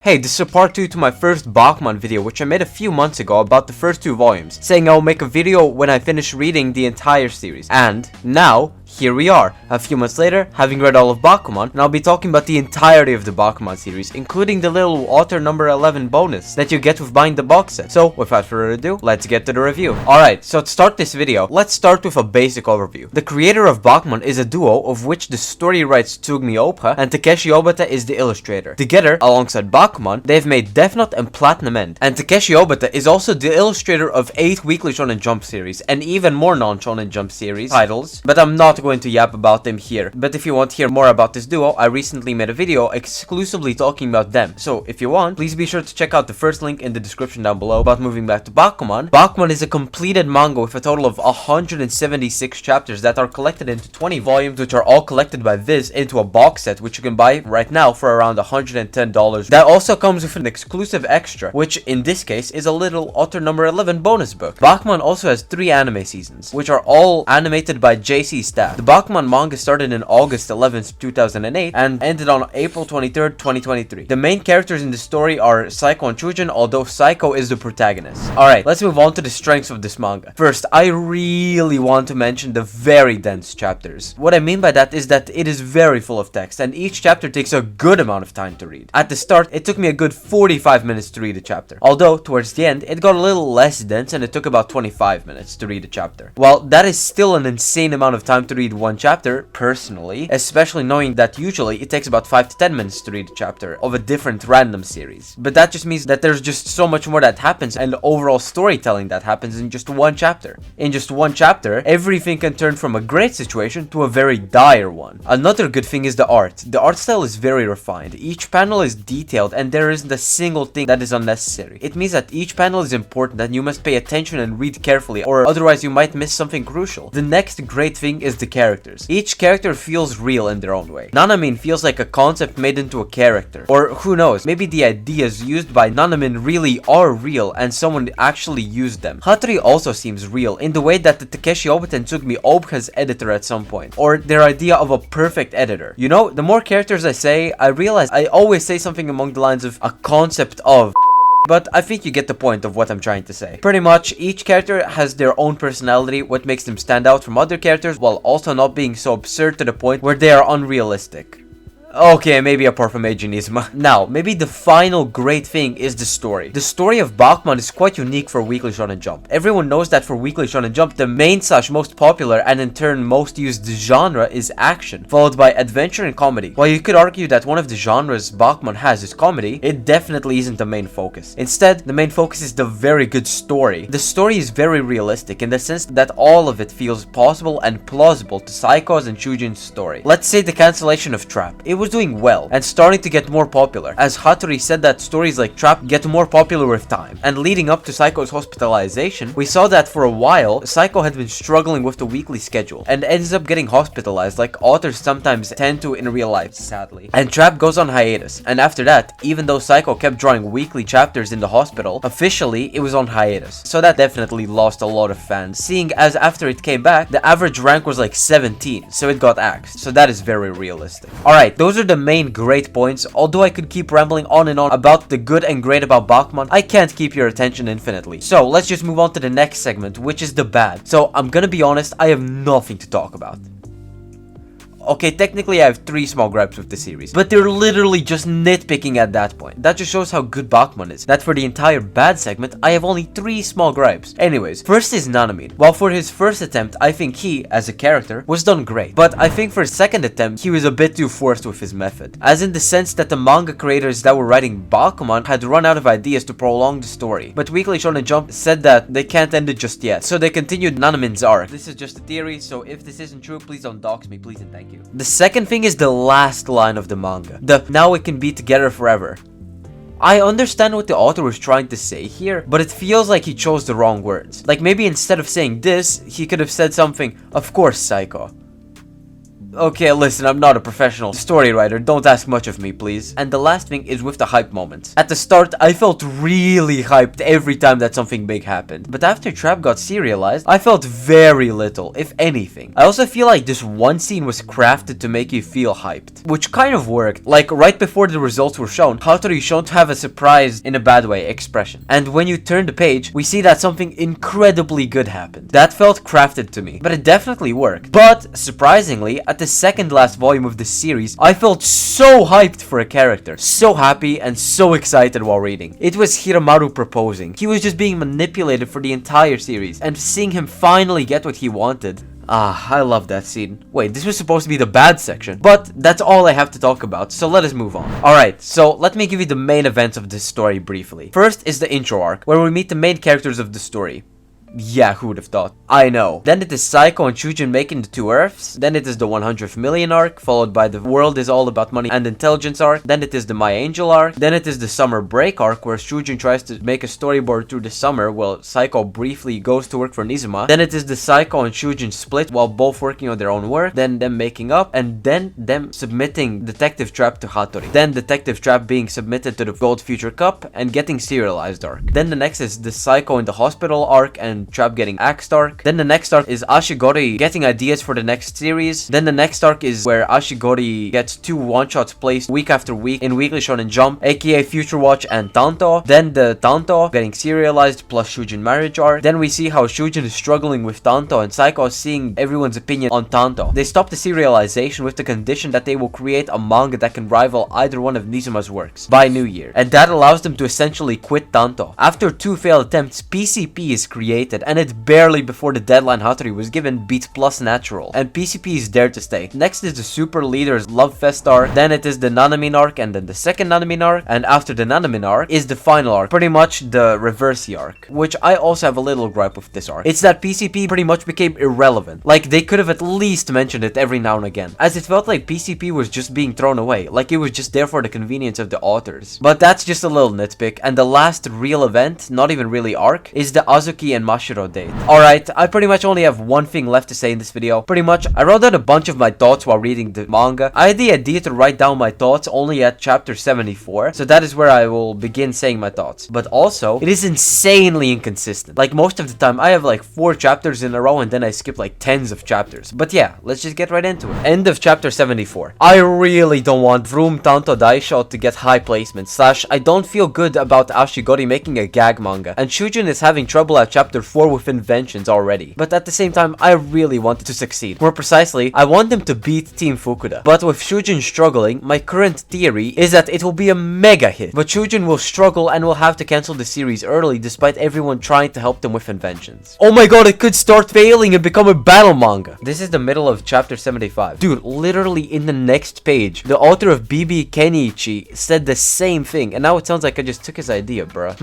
Hey, this is a part 2 to my first Bakuman video, which I made a few months ago about the first 2 volumes, saying I'll make a video when I finish reading the entire series. And now, here we are, a few months later, having read all of Bakuman, and I'll be talking about the entirety of the Bakuman series, including the little author number 11 bonus that you get with buying the box set. So, without further ado, let's get to the review. Alright, so to start this video, let's start with a basic overview. The creator of Bakuman is a duo of which the story writes Tsugumi Obha and Takeshi Obata is the illustrator. Together, alongside Bakuman, they've made Death Note and Platinum End, and Takeshi Obata is also the illustrator of 8 Weekly Shonen Jump series and even more non-Shonen Jump series titles, but I'm not going to yap about them here. But if you want to hear more about this duo, I recently made a video exclusively talking about them, so if you want, please be sure to check out the first link in the description down below. But moving back to Bakuman, Bakuman is a completed manga with a total of 176 chapters that are collected into 20 volumes, which are all collected by Viz into a box set, which you can buy right now for around $110. That also comes with an exclusive extra, which in this case is a little author number 11 bonus book. Bakuman also has 3 anime seasons, which are all animated by JC staff. The Bakuman manga started in August 11th, 2008 and ended on April 23rd, 2023. The main characters in the story are Saiko and Chujin, although Saiko is the protagonist. Alright, let's move on to the strengths of this manga. First, I really want to mention the very dense chapters. What I mean by that is that it is very full of text, and each chapter takes a good amount of time to read. At the start, it took me a good 45 minutes to read a chapter, although towards the end, it got a little less dense and it took about 25 minutes to read a chapter. While that is still an insane amount of time to read one chapter, personally, especially knowing that usually it takes about 5 to 10 minutes to read a chapter of a different random series. But that just means that there's just so much more that happens and overall storytelling that happens in just one chapter. In just one chapter, everything can turn from a great situation to a very dire one. Another good thing is the art. The art style is very refined. Each panel is detailed and there isn't a single thing that is unnecessary. It means that each panel is important and you must pay attention and read carefully, or otherwise you might miss something crucial. The next great thing is the characters. Each character feels real in their own way. Nanamin feels like a concept made into a character. Or who knows, maybe the ideas used by Nanamin really are real and someone actually used them. Hattori also seems real in the way that the Takeshi Obata and Tsugumi Obha's editor at some point, or their idea of a perfect editor. You know, the more characters I say, I realize I always say something along the lines of a concept of, but I think you get the point of what I'm trying to say. Pretty much, each character has their own personality, what makes them stand out from other characters, while also not being so absurd to the point where they are unrealistic. Okay, maybe apart from Agenism. Now, maybe the final great thing is the story. The story of Bakuman is quite unique for Weekly Shonen Jump. Everyone knows that for Weekly Shonen Jump, the main / most popular and in turn most used genre is action, followed by adventure and comedy. While you could argue that one of the genres Bakuman has is comedy, it definitely isn't the main focus. Instead, the main focus is the very good story. The story is very realistic in the sense that all of it feels possible and plausible to Saiko's and Chujin's story. Let's say the cancellation of Trap. It was doing well and starting to get more popular, as Hattori said that stories like Trap get more popular with time. And leading up to Saiko's hospitalization, we saw that for a while, Saiko had been struggling with the weekly schedule and ends up getting hospitalized like authors sometimes tend to in real life, sadly. And Trap goes on hiatus, and after that, even though Saiko kept drawing weekly chapters in the hospital, officially it was on hiatus. So that definitely lost a lot of fans, seeing as after it came back, the average rank was like 17, so it got axed. So that is very realistic. Alright, those are the main great points. Although I could keep rambling on and on about the good and great about Bakuman, I can't keep your attention infinitely. So let's just move on to the next segment, which is the bad. So I'm gonna be honest, I have nothing to talk about. Okay, technically I have 3 small gripes with the series, but they're literally just nitpicking at that point. That just shows how good Bakuman is, that for the entire bad segment, I have only 3 small gripes. Anyways, first is Nanamin. While for his first attempt, I think he, as a character, was done great. But I think for his second attempt, he was a bit too forced with his method. As in the sense that the manga creators that were writing Bakuman had run out of ideas to prolong the story. But Weekly Shonen Jump said that they can't end it just yet, so they continued Nanamin's arc. This is just a theory, so if this isn't true, please don't dox me, please and thank you. The second thing is the last line of the manga. The "now we can be together forever." I understand what the author was trying to say here, but it feels like he chose the wrong words. Like maybe instead of saying this, he could have said something, "Of course, Saiko." Okay, listen, I'm not a professional story writer, don't ask much of me, please. And the last thing is with the hype moments. At the start, I felt really hyped every time that something big happened. But after Trap got serialized, I felt very little, if anything. I also feel like this one scene was crafted to make you feel hyped, which kind of worked. Like, right before the results were shown, Hattori is shown to have a surprise, in a bad way, expression. And when you turn the page, we see that something incredibly good happened. That felt crafted to me, but it definitely worked. But, surprisingly, at the second last volume of the series, I felt so hyped for a character, so happy and so excited while reading. It was Hiramaru proposing. He was just being manipulated for the entire series, and seeing him finally get what he wanted. Ah, I love that scene. Wait, this was supposed to be the bad section, but that's all I have to talk about, so let us move on. Alright, so let me give you the main events of this story briefly. First is the intro arc, where we meet the main characters of the story. Yeah, who would have thought? I know. Then it is Saiko and Shujin making the 2 Earths. Then it is the 100th million arc, followed by the world is all about money and intelligence arc. Then it is the My Angel arc. Then it is the summer break arc, where Shujin tries to make a storyboard through the summer while Saiko briefly goes to work for Nizuma. Then it is the Saiko and Shujin split while both working on their own work. Then them making up, and then them submitting Detective Trap to Hattori. Then Detective Trap being submitted to the Gold Future Cup and getting serialized arc. Then the next is the Saiko in the hospital arc and Trap getting axed arc. Then the next arc is Ashigori getting ideas for the next series. Then the next arc is where Ashigori gets 2 one-shots placed week after week in Weekly Shonen Jump, aka Future Watch and Tanto. Then the Tanto getting serialized plus Shujin marriage arc. Then we see how Shujin is struggling with Tanto and Saiko is seeing everyone's opinion on Tanto. They stop the serialization with the condition that they will create a manga that can rival either one of Nizuma's works by New Year, and that allows them to essentially quit Tanto. After 2 failed attempts, PCP is created, and it barely before the deadline Hattori was given beats plus natural, and PCP is there to stay. Next is the Super Leaders Love Fest arc, then it is the Nanamin arc, and then the second Nanamin arc, and after the Nanamin arc is the final arc, pretty much the Reverse arc, which I also have a little gripe with this arc. It's that PCP pretty much became irrelevant. Like, they could have at least mentioned it every now and again, as it felt like PCP was just being thrown away, like it was just there for the convenience of the authors. But that's just a little nitpick, and the last real event, not even really arc, is the Azuki and Mashiro date. Alright, I pretty much only have one thing left to say in this video. Pretty much, I wrote out a bunch of my thoughts while reading the manga. I had the idea to write down my thoughts only at chapter 74, so that is where I will begin saying my thoughts. But also, it is insanely inconsistent. Like, most of the time, I have like 4 chapters in a row and then I skip like tens of chapters. But yeah, let's just get right into it. End of chapter 74. I really don't want Vroom Tanto Daisho to get high placement, / I don't feel good about Ashigori making a gag manga, and Shujin is having trouble at chapter 4 with inventions already. But at the same time, I really want it to succeed. More precisely, I want them to beat Team Fukuda. But with Shujin struggling, my current theory is that it will be a mega hit. But Shujin will struggle and will have to cancel the series early despite everyone trying to help them with inventions. Oh my god, it could start failing and become a battle manga. This is the middle of chapter 75. Dude, literally in the next page, the author of BB Kenichi said the same thing, and now it sounds like I just took his idea, bruh.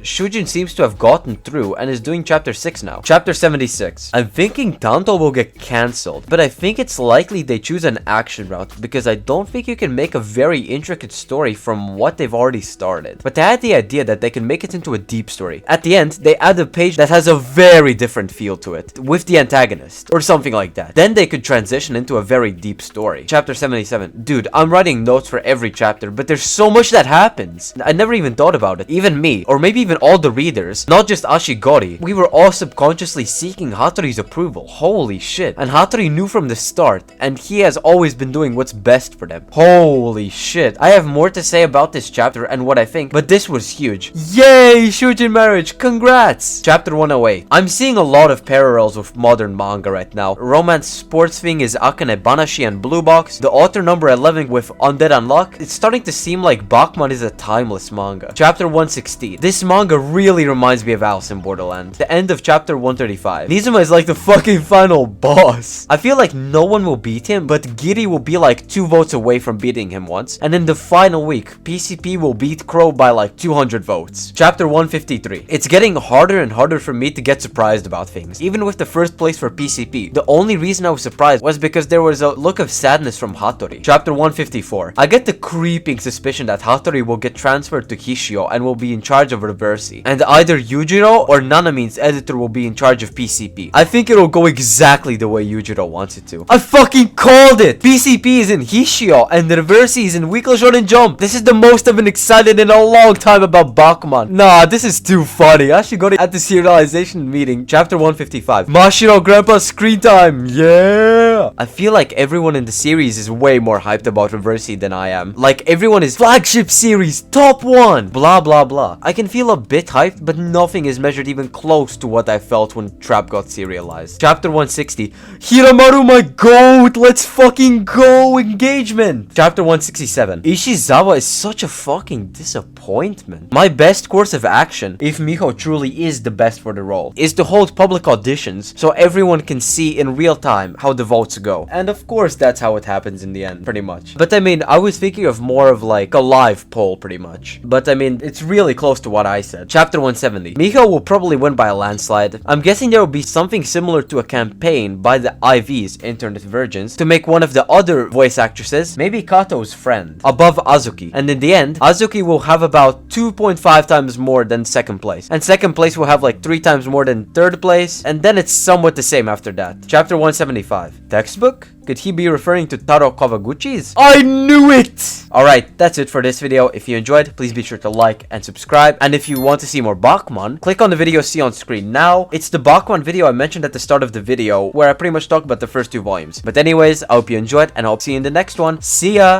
Shujin seems to have gotten through and is doing chapter 6 now. Chapter 76. I'm thinking Tanto will get cancelled, but I think it's likely they choose an action route because I don't think you can make a very intricate story from what they've already started. But they had the idea that they can make it into a deep story. At the end, they add a page that has a very different feel to it, with the antagonist, or something like that. Then they could transition into a very deep story. Chapter 77. Dude, I'm writing notes for every chapter, but there's so much that happens. I never even thought about it. Even me, or maybe even all the readers, not just Ashigori, we were all subconsciously seeking Hattori's approval. Holy shit. And Hattori knew from the start, and he has always been doing what's best for them. Holy shit. I have more to say about this chapter and what I think, but this was huge. Yay, Shujin marriage, congrats! Chapter 108. I'm seeing a lot of parallels with modern manga right now. Romance sports thing is Akane Banashi and Blue Box. The author number 11 with Undead Unluck. It's starting to seem like Bakuman is a timeless manga. Chapter 116. This manga really reminds me of Alice in Borderland. The end of chapter 135. Nizuma is like the fucking final boss. I feel like no one will beat him, but Giri will be like 2 votes away from beating him once. And in the final week, PCP will beat Crow by like 200 votes. Chapter 153. It's getting harder and harder for me to get surprised about things. Even with the first place for PCP, the only reason I was surprised was because there was a look of sadness from Hattori. Chapter 154. I get the creeping suspicion that Hattori will get transferred to Hishio and will be in charge of Reversi. And either Yujiro or Nanamin Pain's editor will be in charge of PCP. I think it'll go exactly the way Yujiro wants it to. I fucking called it! PCP is in Hishio, and Reversi is in Weekly Shonen Jump. This is the most I've been excited in a long time about Bakuman. Nah, this is too funny. I should go at the serialization meeting. Chapter 155. Mashiro Grandpa's screen time. Yeah! I feel like everyone in the series is way more hyped about Reversi than I am. Like, everyone is flagship series, top 1, blah blah blah. I can feel a bit hyped, but nothing is measured even close to what I felt when Trap got serialized. Chapter 160. Hiramaru, my goat! Let's fucking go! Engagement! Chapter 167. Ishizawa is such a fucking disappointment. My best course of action, if Miho truly is the best for the role, is to hold public auditions so everyone can see in real time how the votes go. And of course, that's how it happens in the end, pretty much. But I mean, I was thinking of more of like a live poll, pretty much. But I mean, it's really close to what I said. Chapter 170. Miho will probably win by a landslide. I'm guessing there will be something similar to a campaign by the IVs, Internet Virgins, to make one of the other voice actresses, maybe Kato's friend, above Azuki. And in the end, Azuki will have about 2.5 times more than second place. And second place will have like 3 times more than third place. And then it's somewhat the same after that. Chapter 175. Textbook? Could he be referring to Taro Kawaguchi's? I knew it! Alright, that's it for this video. If you enjoyed, please be sure to like and subscribe. And if you want to see more Bakuman, click on the video see on screen now. It's the Bakuman video I mentioned at the start of the video, where I pretty much talk about the first 2 volumes. But anyways, I hope you enjoyed, and I hope to see you in the next one. See ya!